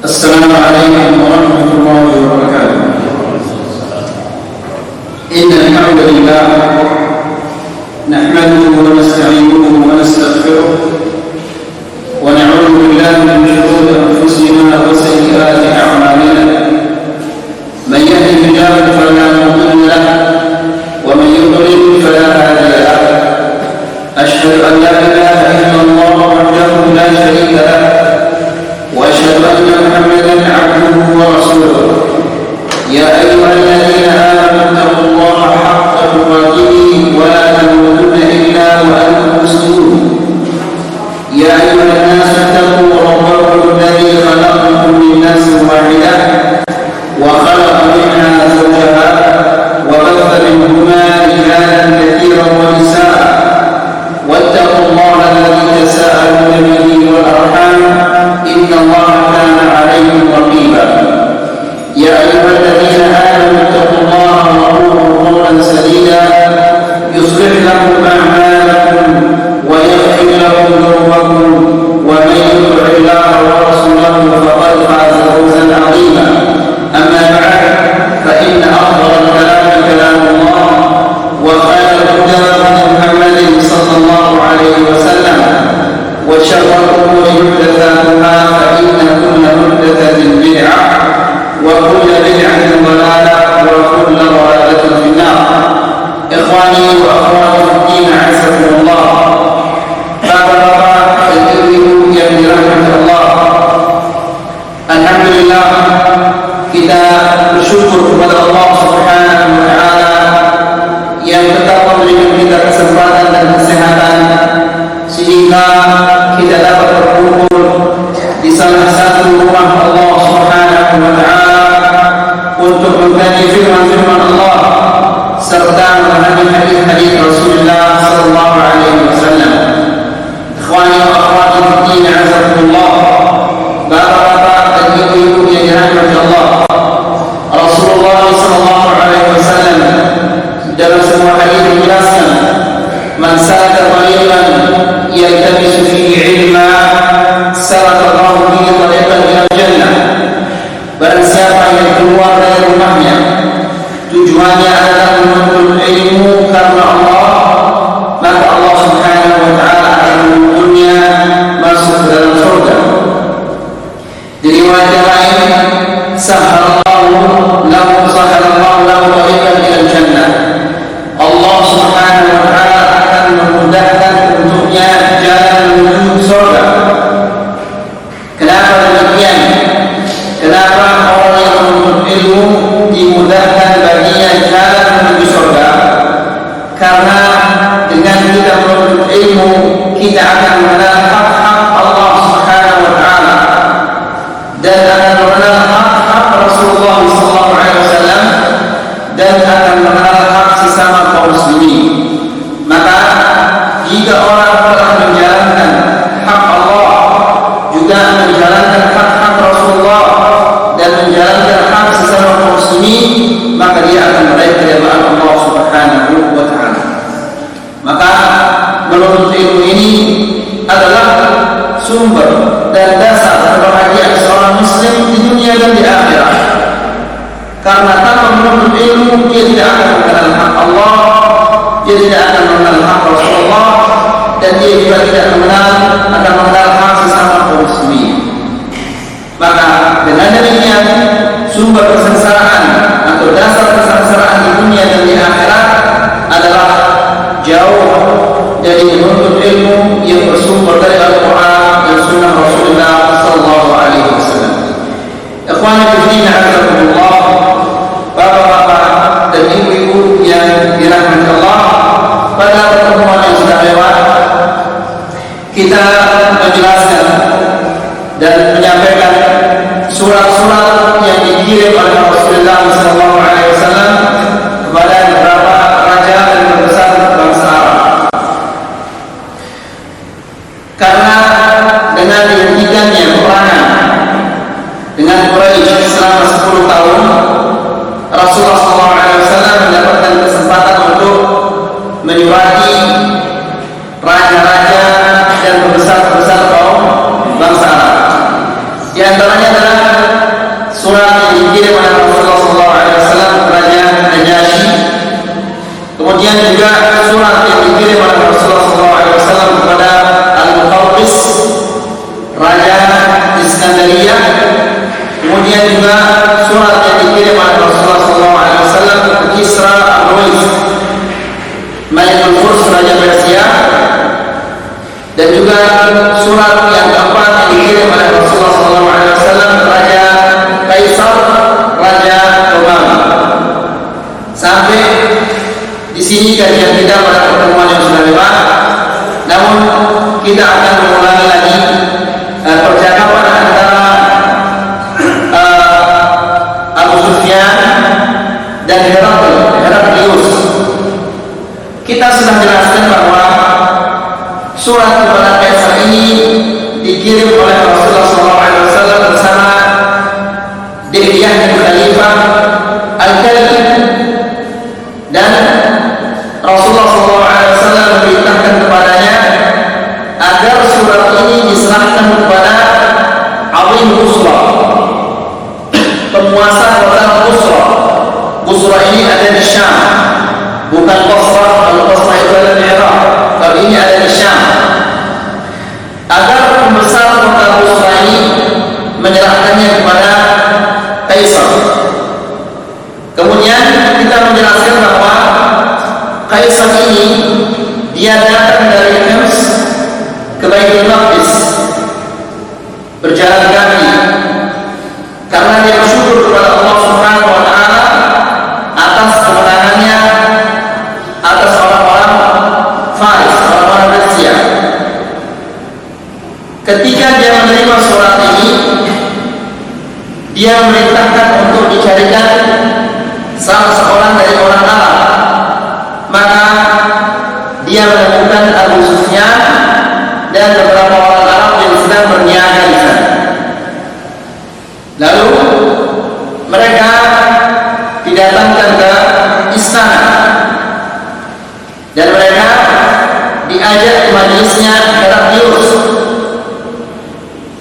السلام عليكم ورحمة الله وبركاته. إن الحمد لله نحمده ونستعينه ونستغفره ونعوذ بالله من شرور أنفسنا وسيئات أعمالنا. من يهده الله فلا مضل له ومن يضلل فلا هادي له. أشهد أن لا إله إلا الله وحده لا شريك له وأشهد أن محمدا عبده ورسوله. يا أيها الذين آمنوا اتقوا الله حق تقاته ولا تموتن إلا وأنتم مسلمون. يا أيها الناس اتقوا ربكم الذي خلقكم من نفس واحدة وخلق منها زوجها وبث منهما رجالا كثيرا ونساء واتقوا الله الذي تساءلون به والأرحام إن الله كان عليكم رقيبا. يا أيها الذين آمنوا اتقوا الله وقولوا قولا سديدا يصلح لكم أعمالكم ويغفر لكم ذنوبكم ومن يطع الله ورسوله فقد فاز فوزا عظيما. أما بعد فإن أفضل الكلام كلام الله وخير الهدى هدى محمد صلى الله عليه وسلم وشر الأمور محدثاتها فإن كل محدثة بدعة وكل بدعة ضلالة وكل ضلالة في النار. إخواني وأخواتي في الدين أعزكم الله. Bapak-bapak dan ibu-ibu yang dirahmati Allah, alhamdulillah kita bersyukur kepada Allah Subhanahu wa taala yang tetap memberikan kita kesempatan dan kesehatan sehingga kita dapat berkumpul di salah satu rumah Allah Subhanahu wa taala untuk mengkaji firman-firman Allah serta memahami hadis-hadis Rasulullah sallallahu alaihi wasallam. Ikhwani wa akhwati fi din, azakumullah. Bapak-bapak dan ibu-ibu yang dirahmati Allah, Rasulullah sallallahu alaihi wasallam dalam sebuah hadis menjelaskan, man salaka tariqan yaltamisu fihi ilma salaka Allahu bihi tariqan ila jannah. Barang siapa yang keluar dari rumahnya tujuannya adalah menuntut ilmu karena Allah, maka Allah Subhanahu wa taala akan menuntunnya masuk ke dalam surga. Di riwayat yang lain, sahalallahu lahu tariqan ila jannah. Allah Subhanahu wa taala akan memudahkan untuknya jalan menuju surga. Kenapa demikian? Kenapa orang yang menuntut ilmu dimudahkan baginya jalan menuju surga? Karena dengan kita menuntut ilmu, kita akan mengenal hak-hak Allah Subhanahu wa taala dan akan mengenal hak-hak Rasulullah sallallahu alaihi wasallam dan akan mengenal hak sesama kaum muslimin. Maka jika orang telah menjalankan hak Allah, juga menjalankan hak-hak Rasulullah dan menjalankan hak sesama kaum muslimin, maka dia akan meraih keridhaan Allah Subhanahu wa taala. Maka menuntut ilmu ini adalah sumber dan dasar kebahagiaan seorang muslim di dunia dan di akhirat. Karena tanpa menuntut ilmu, dia tidak akan mengenal hak Allah, dia tidak akan mengenal hak Rasulullah, dan dia juga tidak akan mengenal hak sesama kaum muslimin. Maka dengan demikian sumber kesengsaraan atau dasar kesengsaraan di dunia dan di akhirat adalah jauh dari menuntut ilmu yang bersumber dari Al-Quran dan Sunnah Rasulullah sallallahu alaihi wasallam. Ikhwani fi din, azakumullah. Bapak-bapak dan ibu-ibu yang dirahmati Allah, pada pertemuan yang sudah lewat kita menjelaskan dan menyampaikan surat-surat yang dikirim oleh Rasulullah sallallahu alaihi wasallam kepada beberapa raja dan pembesar bangsa Arab. Karena dengan dihentikannya peperangan dengan Quraisy selama 10 tahun, Rasulullah sallallahu alaihi wasallam mendapatkan kesempatan untuk menyurati raja-raja dan pembesar-pembesar kaum bangsa Arab. Di antaranya adalah dikirim oleh Rasulullah SAW Raja Kaisar, Raja Romawi. Sampai di sini kajian kita pada pertemuan yang sudah lewat. Namun kita akan mengulangi lagi percakapan antara Abu Sufyan dan Heraklius. Kita sudah jelaskan bahwa surat kepada Kaisar ini dikirim oleh Rasulullah SAW bersama Dihyah Khalifah Al-Kalbi, dan Rasulullah SAW memerintahkan kepadanya agar surat ini diserahkan kepada Awin Busra, penguasa kota Busra. Busra ini ada di Syam, bukan Basra. Kalau Basra itu ada di Irak, kalau ini ada di Syam. Agar pembesar kota Busra ini menyerahkannya kepada Kaisar. Kemudian kita menjelaskan bahwa Kaisar ini dia datang dari Homs ke Baitul Maqdis berjalan kaki karena dia bersyukur kepada Allah Subhanahu wa taala atas kemenangannya atas orang-orang Faris, orang-orang Persia. Ketika dia menerima surat ini, dia memerintahkan untuk dicarikan salah seorang dari orang Arab. Maka dia menemukan Abu Sufyan dan beberapa orang Arab yang sedang berniaga di sana. Lalu mereka didatangkan ke istana dan mereka diajak ke majelisnya Heraklius.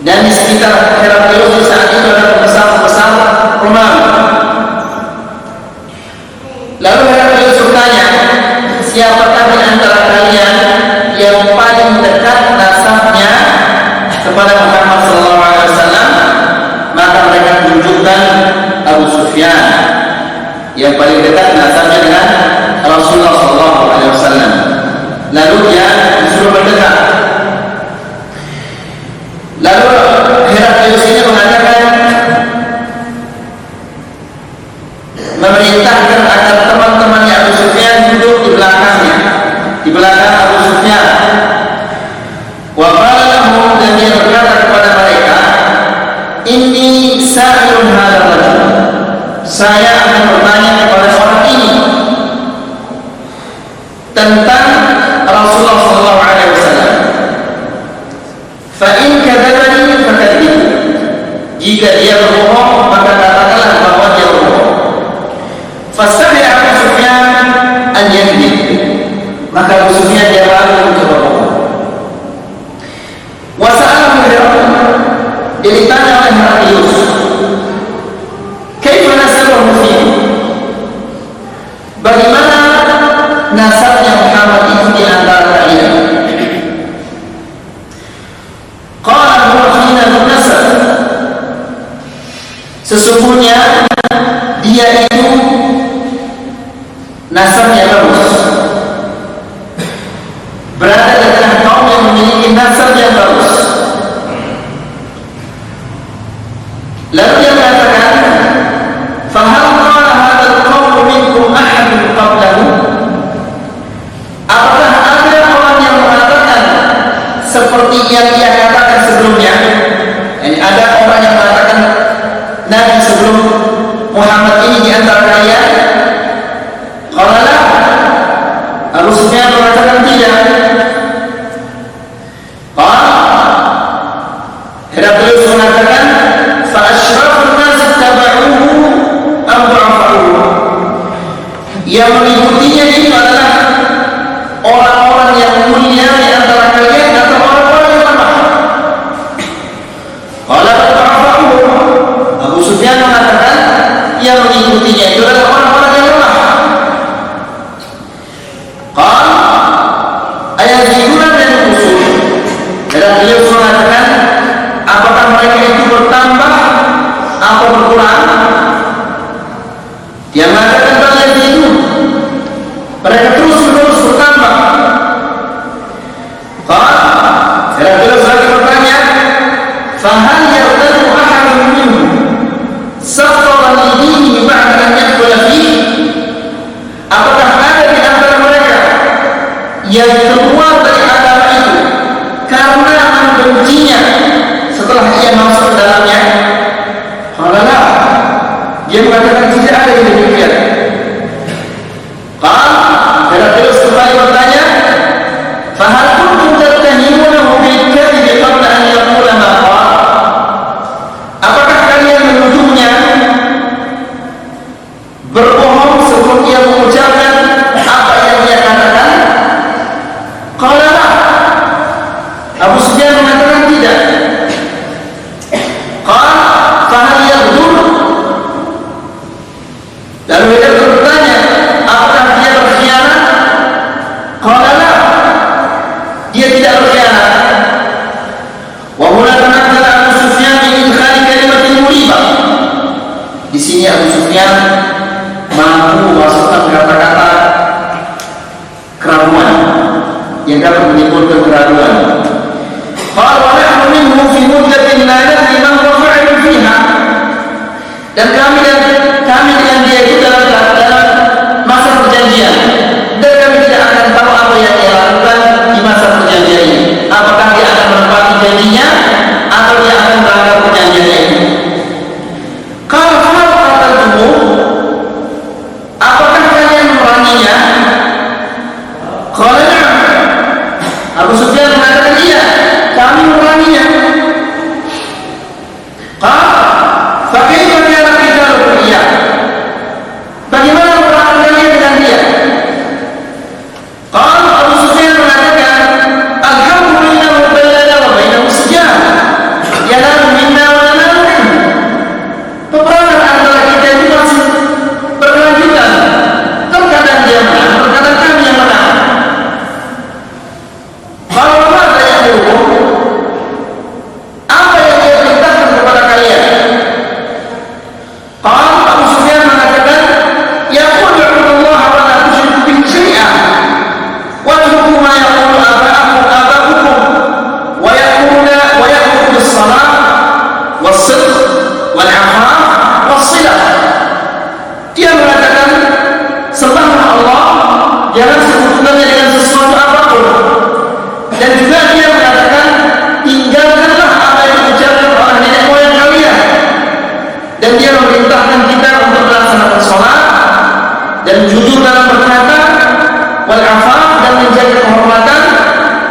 Dan di sekitar Heraklius di saat itu ada pembesar-pembesar Romawi. Lalu Heraklius bertanya, siapakah di antara kalian yang paling dekat nasabnya kepada Muhammad SAW? Maka mereka menunjukkan Abu Sufyan yang paling dekat nasabnya dengan Rasulullah SAW. Lalu dia disuruh mendekat. Lalu Heraklius ini mengatakan, memerintahkan agar teman-temannya Abu Sufyan duduk di belakangnya, di belakang Abu Sufyan. Wa qala lahum, dan dia berkata kepada mereka, inni sa'ilun hadzal rajul, saya akan bertanya kepada orang ini tentang Rasulullah SAW. Fa in kadzabani fakadzib, jika dia berbohong maka katakanlah bahwa dia berbohong. Fastahi Abu Sufyan an yakdzib, maka Abu Sufyan dia malu untuk berbohong. Wa sa'alahu Heraklius, dia ditanya oleh Heraklius, kaifa nasabuhu fihi, bagaimana nasabnya Muhammad itu di antara kalian? Qala huwa khinanun nasab, sesungguhnya dia itu nasabnya bagus, berada di tengah kaum yang memiliki nasab yang bagus. Lalu dia mengatakan, fahal qala hadzal qawlu minkum ahadun qablahu, apakah ada orang yang mengatakan seperti yang dia katakan sebelumnya? Yani ada orang yang mengatakan Nabi sebelum Muhammad ini di antara kalian? Qala la, Abu Sufyan mengatakan tidak. Qala, Heraklius mengatakan, fa asyrafun nas tabauhu am dha'afuhu, yang mengikutinya itu adalah orang-orang yang mulia di antara kalian atau orang-orang yang lemah? Qala dha'afuhu, Abu Sufyan mengatakan yang mengikutinya itu adalah orang-orang yang lemah. Qala ayaziduna min usul, Heraklius mengatakan, apakah mereka itu bertambah atau berkurang? Dia mengatakan bahwa itu mereka terus-menerus bertambah. Heraklius lagi bertanya, fahal yartadu ahadun minhum saffara lidinihi ba'da an yadkhula fihi, apakah ada di antara mereka yang keluar dari agama itu karena membencinya setelah ia masuk ke dalamnya? Qala la, dia mengatakan tidak ada yang demikian. Qala, terus kembali bertanya, fahal kuntum tattahimunahu bil kadhibi qabla an yaqula ma qala, apakah kalian menuduhnya berbohong sebelum ia mengucapkan apa yang dia katakan? Qala la, Abu Sufyan mengatakan tidak. Qala fahal yaghdur, lalu dia bertanya, apakah dia berkhianat? Qala la, dia tidak berkhianat. Wa huna tamakkana Abu Sufyan min idkhali kalimatin muribah, di sini Abu Sufyan mampu memasukkan kata-kata keraguan yang dapat menimbulkan keraguan. Qala wa nahnu minhu fi muddatin la nadri man huwa fa'ilun fiha, dan kami dengan dia itu dalam masa perjanjian, dan kami tidak akan tahu apa yang dia lakukan di masa perjanjian ini, apakah dia akan menepati janjinya atau dia akan melanggar perjanjiannya ini. Kalau qataltumu, apakah kalian memeranginya? Qala na'am, Abu Sufyan mengatakan iya, kami memeranginya. Qala fa kaifa kana qitalukum iya, bagaimana perang kalian dengan dia? Qala Abu Sufyan mengatakan, alhamdulillah bainana wa bainahu sijal yanalu minna wa nanalu minhu, peperangan antara kita itu masih berkelanjutan, terkadang dia menang, terkadang kami yang menang. Kalau apa yang dihukum, apa yang dia perintahkan kepada kalian? Qala Abu Sufyan mengatakan, yaqulu Allah wa la tusyriku bihi syai'an wa atruku ma yaqulu aba'ukum wa ya'muru bis-salah was-sidq wal-'afaf was-silah. Dia mengatakan, sembahlah Allah, jangan sekutukannya dengan sesuatu apapun, dan juga dia mengatakan, tinggalkanlah apa yang diucapkan oleh nenek moyang kalian, dan dia memerintahkan kita untuk melaksanakan sholat dan jujur dalam berkata, wal-'afaf, dan menjaga kehormatan,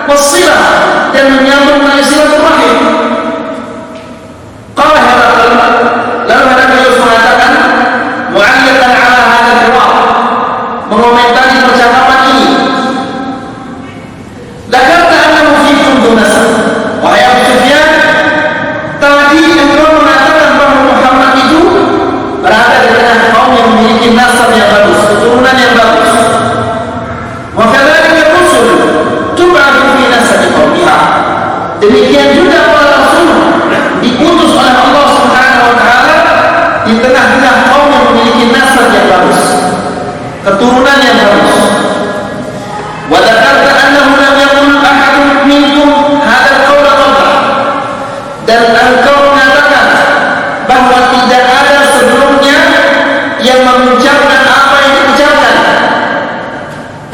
was-silah, dan menyambung tali silaturahim. Qala Herakl, lalu Heraklius mengatakan, mu'ayyatan 'ala hadzal jawab, mengomentari percakapan ini, lakarta annahu fikum dunasa, wahai Abu Sufyan, tadi engkau mengatakan bahwa Muhammad itu berada di tengah kaum yang memiliki nasab yang bagus, keturunan yang bagus. Wa kadzalika rusul tub'atsu fi nasabi qaumiha, demikian juga para rasul diutus oleh Allah Subhanahu wa taala di tengah-tengah kaum yang memiliki nasab yang bagus, keturunan yang bagus. Wa dzakarta annahu lam yakun ahadun minkum hadzal qawla qabla, dan engkau mengatakan bahwa tidak ada sebelumnya yang mengucapkan apa yang diucapkan.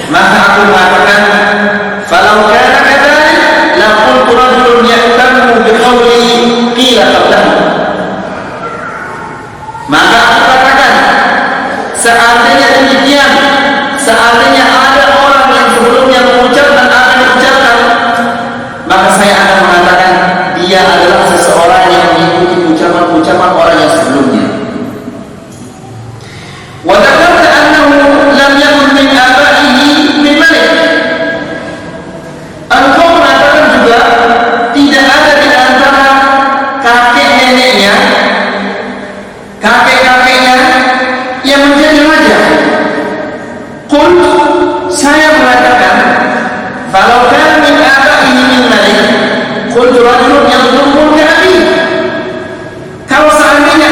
Maka aku mengatakan, falau kana kadzalik la qultu rajulun ya'tamu bi qawli qila qablahu, maka aku katakan, seandainya demikian, seandainya ada orang yang sebelumnya mengucapkan apa yang diucapkan, maka saya akan mengatakan dia adalah seseorang yang mengikuti ucapan-ucapan orang yang sebelumnya. Wa dzakarta annahu lam yakun min aba'ihi min malik, engkau mengatakan juga tidak ada di antara kakek neneknya, kakek-kakeknya yang menjadi raja. Qul, saya mengatakan, falau kana min aba'ihi min malik qultu rajulun yadhurru bi abi, kalau seandainya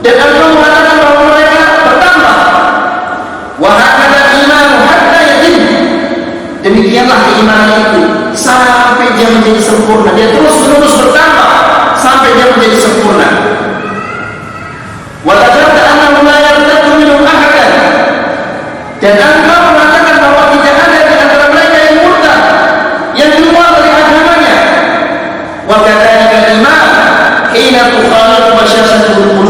dan engkau mengatakan bahwa mereka bertambah. Wa hakadha al-imanu hatta yatim. Demikianlah keimanan itu sampai dia menjadi sempurna, dia terus-menerus bertambah sampai dia menjadi sempurna. Wa taqaddama annahu la yartaddu minhum ahadan. Dan engkau mengatakan bahwa tidak ada di antara mereka yang murtad, yang keluar dari agamanya. Wa kadzalika al-iman hina tukhalitu bashashatul